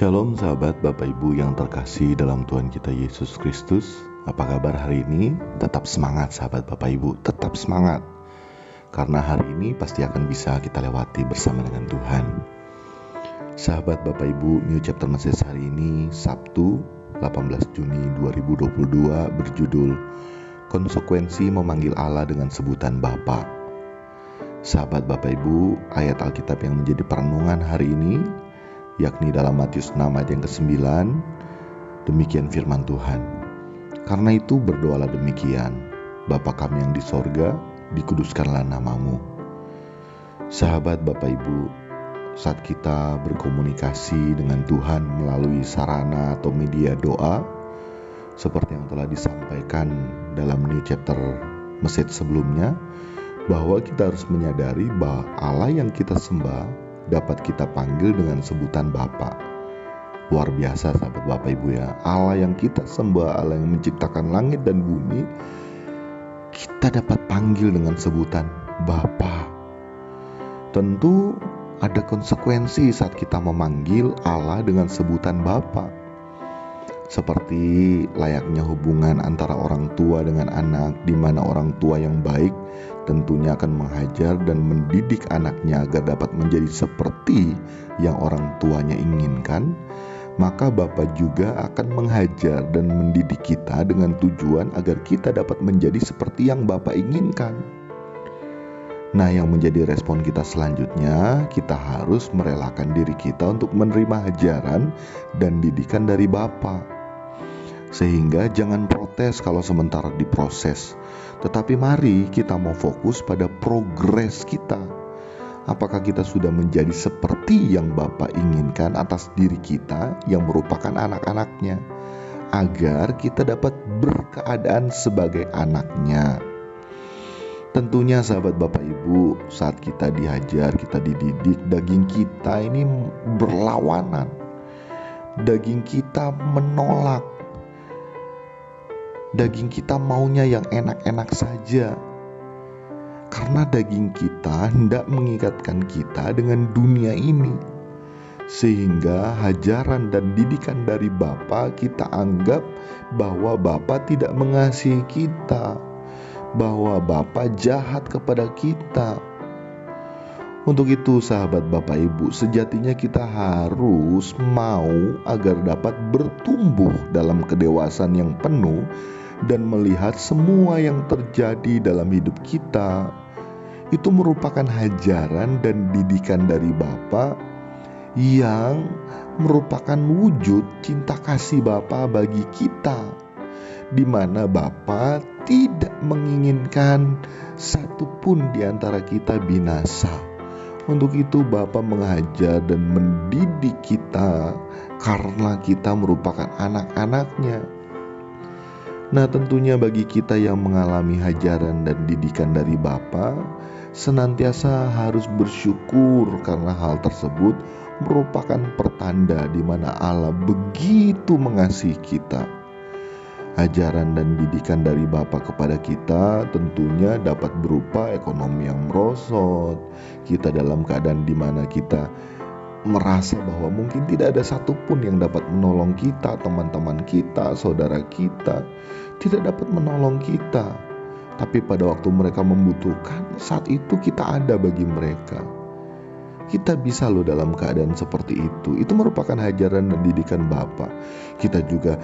Shalom sahabat Bapak Ibu yang terkasih dalam Tuhan kita Yesus Kristus. Apa kabar hari ini? Tetap semangat sahabat Bapak Ibu, tetap semangat. Karena hari ini pasti akan bisa kita lewati bersama dengan Tuhan. Sahabat Bapak Ibu, New Chapter Message hari ini Sabtu 18 Juni 2022 berjudul Konsekuensi Memanggil Allah dengan Sebutan Bapa. Sahabat Bapak Ibu, ayat Alkitab yang menjadi perenungan hari ini yakni dalam Matius 6 ayat yang ke-9, demikian firman Tuhan. Karena itu berdoalah demikian, Bapa kami yang di sorga, dikuduskanlah namamu. Sahabat Bapak Ibu, saat kita berkomunikasi dengan Tuhan melalui sarana atau media doa, seperti yang telah disampaikan dalam New Chapter Message sebelumnya, bahwa kita harus menyadari bahwa Allah yang kita sembah dapat kita panggil dengan sebutan Bapa. Luar biasa sahabat Bapak Ibu ya. Allah yang kita sembah, Allah yang menciptakan langit dan bumi, kita dapat panggil dengan sebutan Bapa. Tentu ada konsekuensi saat kita memanggil Allah dengan sebutan Bapa. Seperti layaknya hubungan antara orang tua dengan anak, di mana orang tua yang baik tentunya akan menghajar dan mendidik anaknya agar dapat menjadi seperti yang orang tuanya inginkan, maka Bapa juga akan menghajar dan mendidik kita dengan tujuan agar kita dapat menjadi seperti yang Bapa inginkan. Nah, yang menjadi respon kita selanjutnya, kita harus merelakan diri kita untuk menerima ajaran dan didikan dari Bapa. Sehingga jangan protes kalau sementara diproses, tetapi mari kita mau fokus pada progres kita. Apakah kita sudah menjadi seperti yang Bapa inginkan atas diri kita yang merupakan anak-anaknya, agar kita dapat berkeadaan sebagai anaknya. Tentunya sahabat Bapak Ibu, saat kita dihajar, kita dididik, daging kita ini berlawanan. Daging kita menolak. Daging kita maunya yang enak-enak saja. Karena daging kita hendak mengikatkan kita dengan dunia ini. Sehingga hajaran dan didikan dari Bapa kita anggap bahwa Bapa tidak mengasihi kita, bahwa Bapa jahat kepada kita. Untuk itu sahabat Bapak Ibu, sejatinya kita harus mau agar dapat bertumbuh dalam kedewasaan yang penuh dan melihat semua yang terjadi dalam hidup kita itu merupakan hajaran dan didikan dari Bapa yang merupakan wujud cinta kasih Bapa bagi kita, di mana Bapa tidak menginginkan satupun di antara kita binasa. Untuk itu Bapa menghajar dan mendidik kita karena kita merupakan anak-anaknya. Nah, tentunya bagi kita yang mengalami hajaran dan didikan dari Bapa, senantiasa harus bersyukur karena hal tersebut merupakan pertanda di mana Allah begitu mengasihi kita. Ajaran dan didikan dari Bapa kepada kita tentunya dapat berupa ekonomi yang merosot. Kita dalam keadaan di mana kita merasa bahwa mungkin tidak ada satupun yang dapat menolong kita, teman-teman kita, saudara kita tidak dapat menolong kita. Tapi pada waktu mereka membutuhkan, saat itu kita ada bagi mereka. Kita bisa loh dalam keadaan seperti itu. Itu merupakan hajaran dan didikan Bapa. Kita juga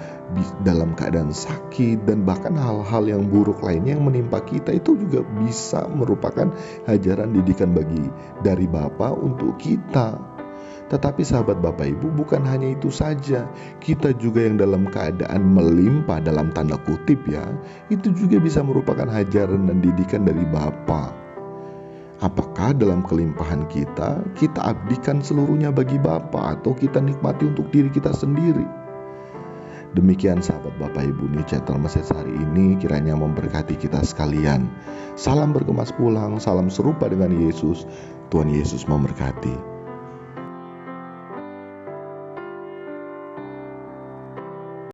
dalam keadaan sakit dan bahkan hal-hal yang buruk lainnya yang menimpa kita itu juga bisa merupakan hajaran didikan dari Bapa untuk kita. Tetapi sahabat Bapak Ibu, bukan hanya itu saja. Kita juga yang dalam keadaan melimpah dalam tanda kutip ya, itu juga bisa merupakan hajaran dan didikan dari Bapa. Apakah dalam kelimpahan kita abdikan seluruhnya bagi Bapa atau kita nikmati untuk diri kita sendiri? Demikian sahabat Bapak Ibu, New Chapter Message hari ini kiranya memberkati kita sekalian. Salam berkemas pulang, salam serupa dengan Yesus. Tuhan Yesus memberkati.